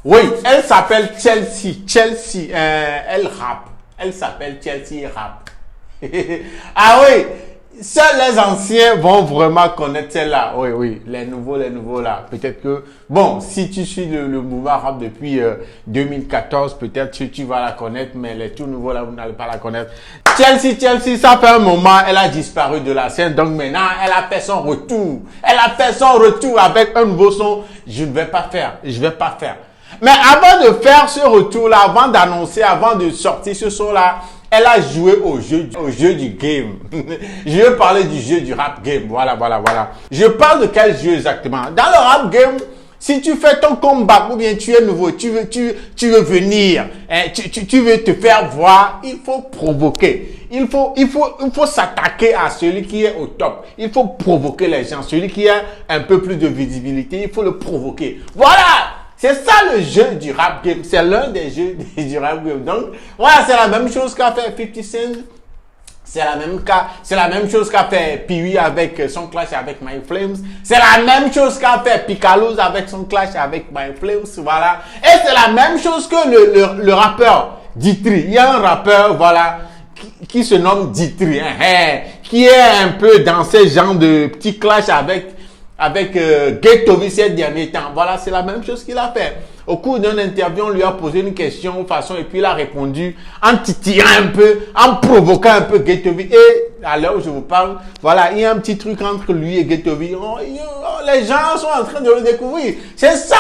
Oui, elle s'appelle Chelsea. Chelsea, elle rappe. Elle s'appelle Chelsea Rap. Ah oui, seuls les anciens vont vraiment connaître celle-là. Oui, oui, les nouveaux là. Peut-être que, bon, si tu suis le mouvement rap depuis 2014, peut-être que tu vas la connaître, mais les tout nouveaux là, vous n'allez pas la connaître. Chelsea, ça fait un moment, elle a disparu de la scène, donc maintenant, elle a fait son retour. Elle a fait son retour avec un nouveau son. Je vais pas faire. Mais avant de faire ce retour-là, avant d'annoncer, avant de sortir ce son-là, elle a joué au jeu du game. Je vais parler du jeu du rap game. Voilà. Je parle de quel jeu exactement? Dans le rap game, si tu fais ton comeback ou bien tu es nouveau, tu veux venir, tu veux te faire voir, il faut provoquer. Il faut s'attaquer à celui qui est au top. Il faut provoquer les gens. Celui qui a un peu plus de visibilité, il faut le provoquer. Voilà! C'est ça le jeu du rap game. C'est l'un des jeux du rap game. Donc, voilà, c'est la même chose qu'a fait 50 Cent. C'est la même chose qu'a fait Pee-wee avec son clash avec My Flames. C'est la même chose qu'a fait Picaloos avec son clash avec My Flames. Voilà. Et c'est la même chose que le rappeur Ditri. Il y a un rappeur, voilà, qui se nomme Ditri, qui est un peu dans ce genre de petit clash avec Ghetto ces derniers temps. Voilà, c'est la même chose qu'il a fait. Au cours d'une interview, on lui a posé une question de façon et puis il a répondu en titillant un peu, en provoquant un peu Ghetto. Et à l'heure où je vous parle, voilà, il y a un petit truc entre lui et Ghetto. Les gens sont en train de le découvrir. C'est ça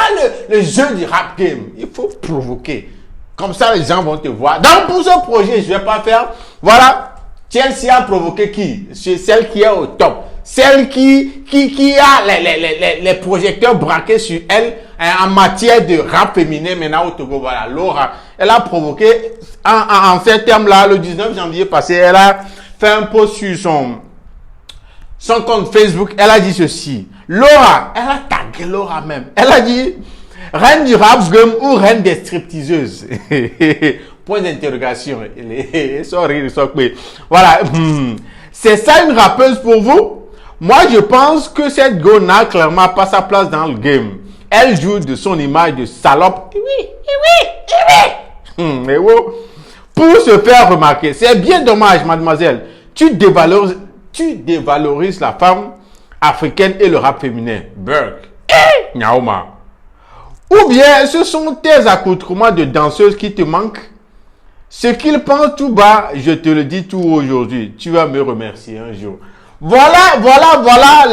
le jeu du rap game. Il faut provoquer. Comme ça, les gens vont te voir. Donc, pour ce projet, je vais pas faire. Voilà. Chelsea a provoqué qui? C'est celle qui est au top. Celle qui a les projecteurs braqués sur elle en matière de rap féminin maintenant au Togo. Voilà, Laura. Elle a provoqué, en ces termes-là, le 19 janvier passé, elle a fait un post sur son compte Facebook. Elle a dit ceci. Laura, elle a tagué Laura même. Elle a dit, reine du rap game ou reine des stripteaseuses? Point d'interrogation. Voilà. C'est ça une rappeuse pour vous? Moi, je pense que cette go n'a clairement pas sa place dans le game. Elle joue de son image de salope. Pour se faire remarquer. C'est bien dommage, mademoiselle. Tu dévalorises la femme africaine et le rap féminin. Burke. Nyaoma. Ou bien ce sont tes accoutrements de danseuse qui te manquent? Ce qu'il pense tout bas, je te le dis tout aujourd'hui. Tu vas me remercier un jour. Voilà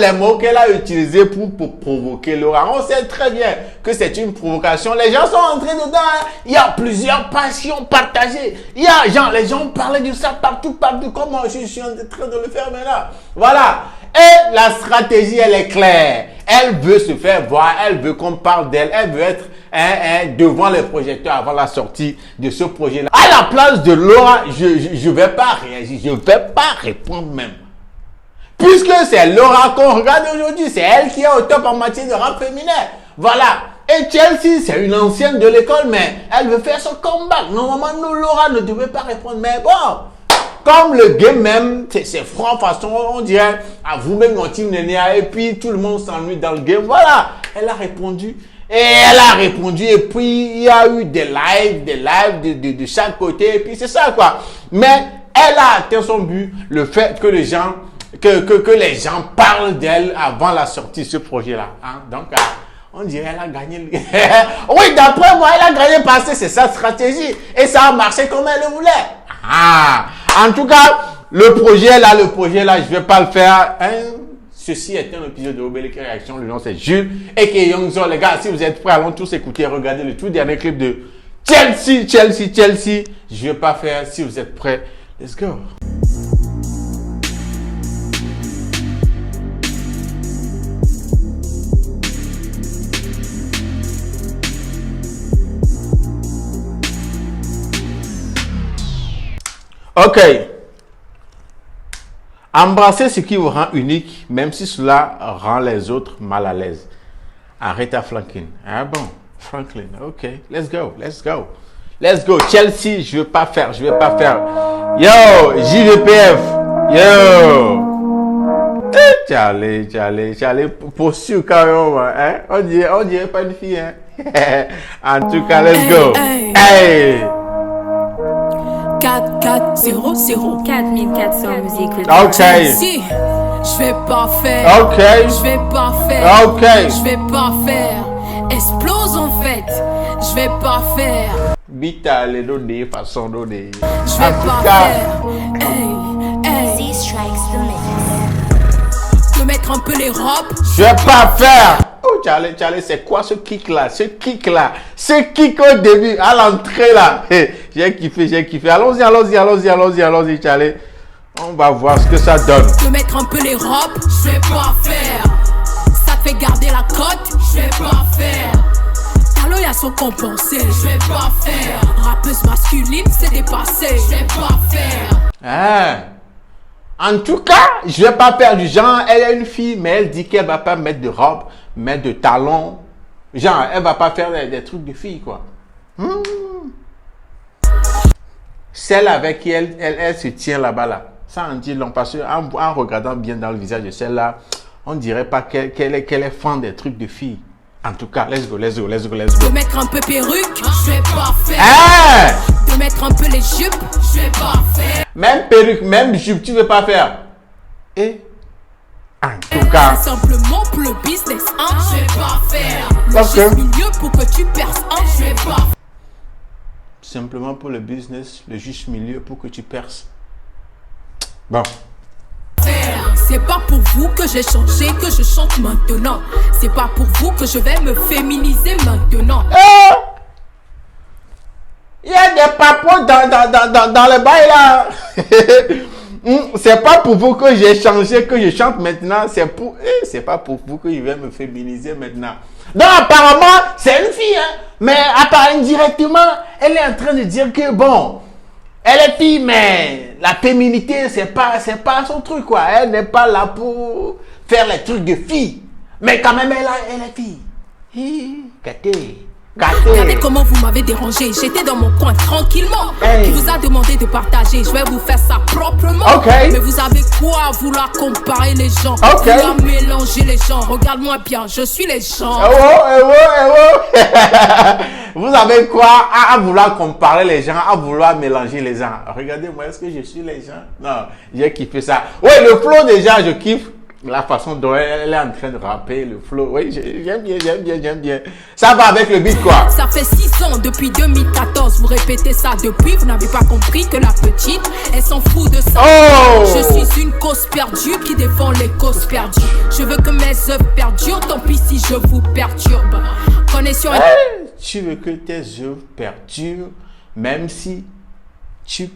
les mots qu'elle a utilisés pour provoquer Laura. On sait très bien que c'est une provocation. Les gens sont entrés dedans. Il y a plusieurs passions partagées. Il y a les gens parlaient de ça partout. Comme je suis en train de le faire maintenant. Voilà. Et la stratégie, elle est claire. Elle veut se faire voir. Elle veut qu'on parle d'elle. Elle veut être devant les projecteurs avant la sortie de ce projet-là. À la place de Laura, je vais pas réagir. Je vais pas répondre même. Puisque c'est Laura qu'on regarde aujourd'hui, c'est elle qui est au top en matière de rap féminin. Voilà. Et Chelsea, c'est une ancienne de l'école, mais elle veut faire son comeback. Normalement, nous, Laura ne devait pas répondre. Mais bon, comme le game même, c'est franc, façon, on dirait, à vous-même, mon team nénéa, et puis tout le monde s'ennuie dans le game. Voilà. Elle a répondu. Et puis il y a eu des lives de chaque côté, et puis c'est ça, quoi. Mais elle a atteint son but, le fait que les gens parlent d'elle avant la sortie de ce projet-là. Hein? Donc, on dirait qu'elle a gagné. Oui, d'après moi, elle a gagné parce que c'est sa stratégie. Et ça a marché comme elle le voulait. En tout cas, le projet là, je vais pas le faire. Hein? Ceci est un épisode de Obélix Réaction. Le nom c'est Jules et Youngzo. Les gars, si vous êtes prêts, allons tous écouter, regardez le tout dernier clip de Chelsea. Je vais pas faire. Si vous êtes prêts, let's go. Ok. Embrassez ce qui vous rend unique, même si cela rend les autres mal à l'aise. Aretha Franklin. Ah bon, Franklin. Ok, let's go. Chelsea, je vais pas faire. Yo, JVPF. Yo. Charlie, pour sûr quand même, hein? On dirait pas une fille, hein? En tout cas, let's go. Hey. 4400 4400 musiques. Ok. Si, je vais pas faire. Ok. Je vais pas faire. Ok. Je vais pas faire. Explose en fait. Je vais pas faire. Bita les données, façon données. Je En vais tout pas cas, faire. Hey, Z-Strikes the mix. de mettre un peu les robes. je vais pas faire. Oh, Charlie, c'est quoi ce kick là? Ce kick là. Ce kick au début, à l'entrée là. Hey, j'ai kiffé. Allons-y, Charlie. On va voir ce que ça donne. De mettre un peu les robes. Je vais pas faire. Ça te fait garder la cote. Je vais pas faire. Talo y'a son compensé. Je vais pas faire. Rappeuse masculine, c'est dépassé. Je vais pas faire. Ah. En tout cas, je vais pas faire du genre, elle est une fille, mais elle dit qu'elle va pas mettre de robe, mettre de talons. Genre, elle va pas faire des trucs de fille, quoi. Celle avec qui elle se tient là-bas, là. Ça en dit long, parce qu'en regardant bien dans le visage de celle-là, on dirait pas qu'elle est fan des trucs de fille. En tout cas, let's go. De mettre un peu perruque, je vais pas faire. Ah! De mettre un peu les jupes, je vais pas faire. Même perruque, même jupe, tu veux pas faire. Et en tout cas, C'est simplement pour le business, hein, je vais pas faire. Le Ok. juste milieu pour que tu perces, hein, je vais pas simplement pour le business, le juste milieu pour que tu perces. Bon. faire. C'est pas pour vous que j'ai changé, que je chante maintenant. C'est pas pour vous que je vais me féminiser maintenant. Il y a des papos dans le bail là. C'est pas pour vous que j'ai changé, que je chante maintenant. C'est pas pour vous que je vais me féminiser maintenant. Donc apparemment, c'est une fille, hein. Mais indirectement, elle est en train de dire que bon, elle est fille, mais la féminité, c'est pas son truc, quoi. Elle n'est pas là pour faire les trucs de fille. Mais quand même, elle est fille. Gâté. Regardez comment vous m'avez dérangé. J'étais dans mon coin tranquillement. Hey. Qui vous a demandé de partager. Je vais vous faire ça proprement. Ok. Mais vous avez quoi à vouloir comparer les gens? Ok. Vouloir mélanger les gens. Regarde-moi bien, je suis les gens. Vous avez quoi à vouloir comparer les gens, à vouloir mélanger les gens? Regardez-moi, est-ce que je suis les gens? Non, j'ai kiffé ça. Oui, le flow déjà, je kiffe. La façon dont elle est en train de rapper, le flow. Oui, j'aime bien. Ça va avec le beat, quoi. Ça fait 6 ans, depuis 2014. Vous répétez ça depuis. Vous n'avez pas compris que la petite, elle s'en fout de ça. Oh! Je suis une cause perdue qui défend les causes perdues. Je veux que mes œuvres perdurent. Tant pis si je vous perturbe. Connexion. Tu veux que tes œuvres perdurent, même si tu...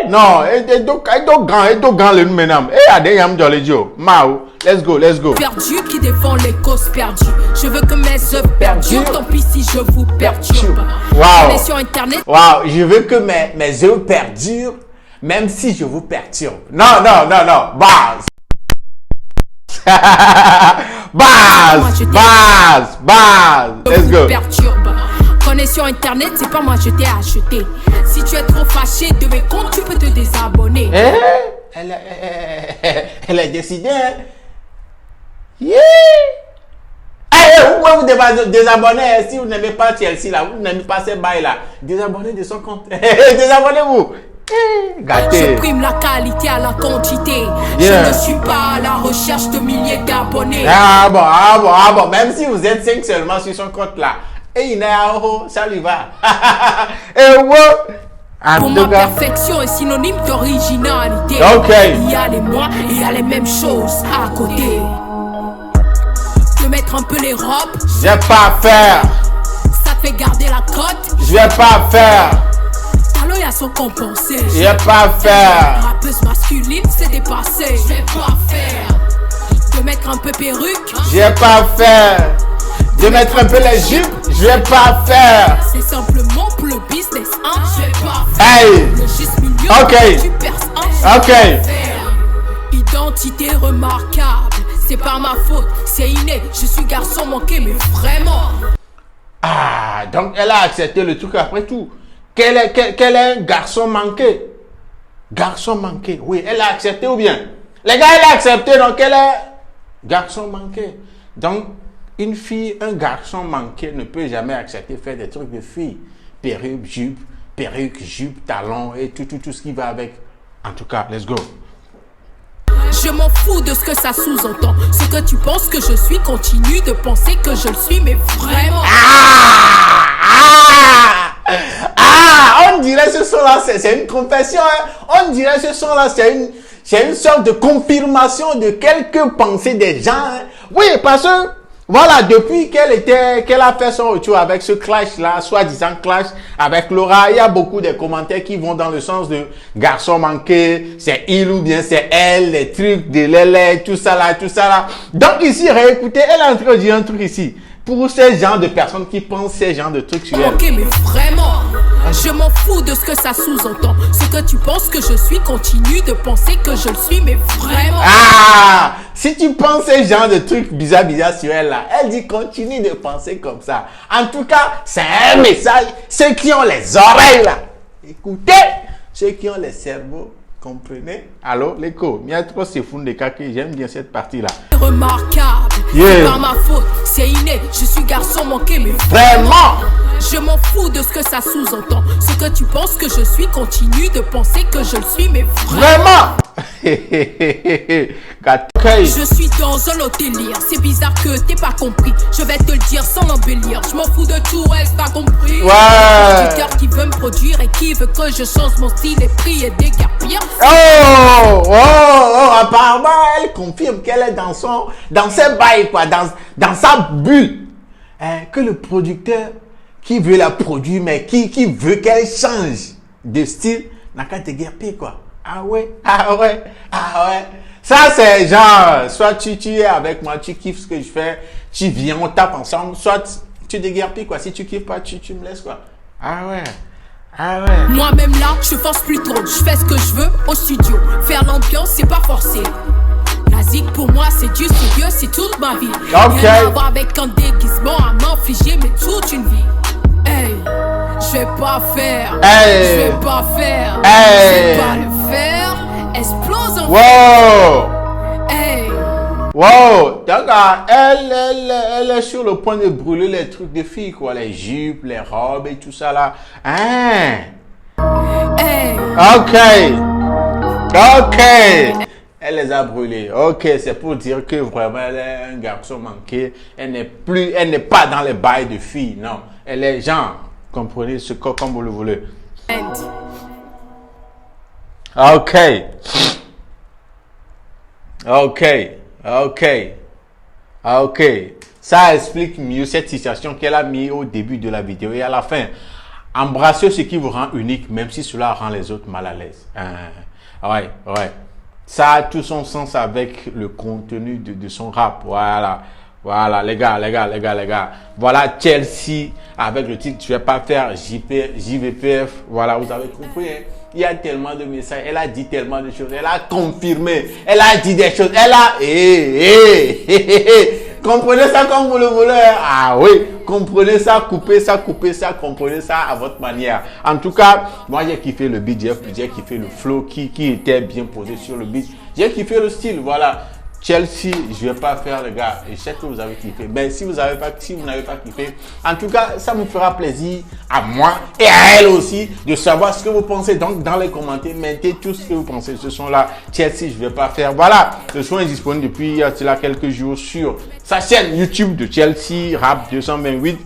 Non, et donc grand le menam. Adeyam Jolejo. Mao, let's go. Perdu qui défend les causes perdues. Je veux que mes œuvres perdurent. Tant pis si je vous perturbe. Wow. Connexion internet. Wow, je veux que mes œuvres perdurent, même si je vous perturbe. Non. Base. Base. Let's go. Perturbe. Connexion internet, c'est pas moi je t'ai acheté. Si tu es trop fâché de mes comptes, tu peux te désabonner. Elle a décidé. Hein? Yeah. Vous pouvez vous désabonner si vous n'aimez pas Chelsea là, vous n'aimez pas ces bails là. Désabonnez de son compte. Désabonnez-vous. Gâté. Je prime la qualité à la quantité. Yeah. Je ne suis pas à la recherche de milliers d'abonnés. Ah bon. Même si vous êtes 5 seulement sur son compte là. Et ça lui va. Pour ma perfection est synonyme d'originalité. Ok. Il y a les moi et il y a les mêmes choses à côté. De mettre un peu les robes, Je vais pas faire. ça te fait garder la cote. Je vais pas faire. Talo y'a son compensé. Je vais pas faire. Rappeuse masculine, c'est dépassé. Je vais pas faire. De mettre un peu perruque, Je vais pas faire. De mettre un peu les jupes, je vais pas faire. c'est simplement pour le business, hein. Je vais pas faire. Hey. Le juste milieu, Ok. tu perces, hein. Ok. Faire. Identité remarquable, c'est pas ma faute, c'est inné. Je suis garçon manqué, mais vraiment. Ah, donc elle a accepté le truc après tout. Qu'elle est un garçon manqué. Garçon manqué, oui, elle a accepté ou bien? Les gars, elle a accepté, donc elle est garçon manqué. Donc, une fille, un garçon manqué ne peut jamais accepter faire des trucs de fille. Perruque, jupe, talons et tout ce qui va avec. En tout cas, let's go. Je m'en fous de ce que ça sous-entend. Ce que tu penses que je suis, continue de penser que je le suis, mais vraiment. On dirait ce son-là, c'est une confession. Hein? On dirait ce son-là, c'est une sorte de confirmation de quelques pensées des gens. Hein? Oui, parce que, voilà, depuis qu'elle a fait son retour avec ce clash-là, soi-disant clash avec Laura, il y a beaucoup de commentaires qui vont dans le sens de garçon manqué, c'est il ou bien c'est elle, les trucs de l'élève, tout ça là. Donc ici, réécoutez, elle est en train de dire un truc ici. Pour ces gens de personnes qui pensent ces genres de trucs sur elle. Ok, mais vraiment, je m'en fous de ce que ça sous-entend. Ce que tu penses que je suis, continue de penser que je le suis, mais vraiment. Si tu penses ces genres de trucs bizarres sur elle là, elle dit continue de penser comme ça. En tout cas, c'est un message. Ceux qui ont les oreilles là, écoutez. Ceux qui ont les cerveaux, comprenez? Allô, l'écho. Il y a trop ces fous de caca. J'aime bien cette partie là. Remarquable. C'est pas ma faute, c'est inné. Je suis garçon manqué, mais vraiment. Je m'en fous de ce que ça sous-entend. Ce que tu penses que je suis, continue de penser que je le suis, mais vraiment. Je suis dans un autre délire. C'est bizarre que t'aies pas compris. Je vais te le dire sans embellir. Je m'en fous de tout, est-ce t'as compris? Ouais. Producteur qui veut me produire et qui veut que je change mon style et prix et dégarpir. Apparemment, elle confirme qu'elle est dans ses bails, quoi, dans sa bulle. Que le producteur qui veut la produire, mais qui veut qu'elle change de style, n'a qu'à déguerpir, quoi. Ah ouais. Ça, c'est genre, soit tu es avec moi, tu kiffes ce que je fais, tu viens, on tape ensemble, soit tu déguerpis, quoi. Si tu kiffes pas, tu me laisses, quoi. Ah ouais. Moi-même là, je force plus trop. Je fais ce que je veux au studio. Faire l'ambiance, c'est pas forcé. La zig pour moi, c'est du sérieux, c'est toute ma vie. Ok. Rien à voir avec un déguisement à m'infliger, mais toute une vie. Hey, je vais pas faire. Hey. Je vais pas faire. Hey. Je vais pas le faire. Explose en Hey. Wow. Donc, elle est sur le point de brûler les trucs de filles, quoi. Les jupes, les robes et tout ça là. Hein. Hey. Ok. Elle les a brûlés. Ok, c'est pour dire que vraiment elle est un garçon manqué. Elle n'est pas dans les bails de filles, non. Elle est genre, comprenez ce que comme vous le voulez. Ok. Ça explique mieux cette situation qu'elle a mis au début de la vidéo et à la fin. Embrassez ce qui vous rend unique, même si cela rend les autres mal à l'aise. Ouais. Ça a tout son sens avec le contenu de son rap. Voilà, les gars. Voilà Chelsea avec le titre « Je vais pas faire JVPF ». Voilà, vous avez compris. Hein? Il y a tellement de messages. Elle a dit tellement de choses. Elle a confirmé. Elle a dit des choses. Elle a... Comprenez ça comme vous le voulez. Ah oui. Comprenez ça, coupez ça, comprenez ça à votre manière. En tout cas, moi j'ai kiffé le beat, j'ai kiffé le flow qui était bien posé sur le beat. J'ai kiffé le style, voilà. Chelsea, je vais pas faire, les gars. Et je sais que vous avez kiffé. Mais si vous n'avez pas kiffé, en tout cas, ça me fera plaisir à moi et à elle aussi de savoir ce que vous pensez. Donc, dans les commentaires, mettez tout ce que vous pensez. Ce son là, Chelsea, je vais pas faire. Voilà, le son est disponible depuis cela quelques jours sur sa chaîne YouTube de Chelsea Rap 228.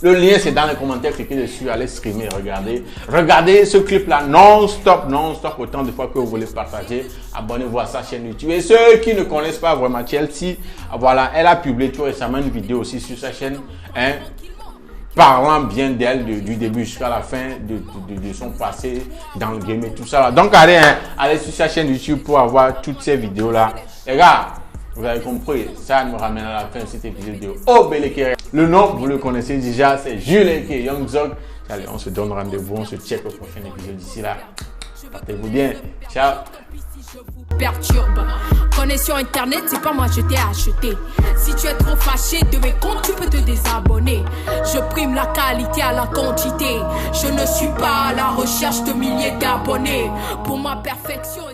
Le lien, c'est dans les commentaires, cliquez dessus, allez streamer, regardez ce clip-là non-stop, autant de fois que vous voulez partager. Abonnez-vous à sa chaîne YouTube. Et ceux qui ne connaissent pas vraiment Chelsea, voilà, elle a publié tout récemment une vidéo aussi sur sa chaîne, hein, parlant bien d'elle du début jusqu'à la fin de son passé dans le game et tout ça là. Donc, allez sur sa chaîne YouTube pour avoir toutes ces vidéos-là. Les gars, vous avez compris, ça nous ramène à la fin de cet épisode de Obeleke. Le nom, vous le connaissez déjà, c'est Jules Eke Young Zog. Allez, on se donne rendez-vous, on se check au prochain épisode. D'ici là, portez-vous bien. Ciao. Perturbe. Connexion internet, c'est pas moi, je t'ai acheté. Si tu es trop fâché de mes comptes, tu peux te désabonner. Je prime la qualité à la quantité. Je ne suis pas à la recherche de milliers d'abonnés. Pour ma perfection.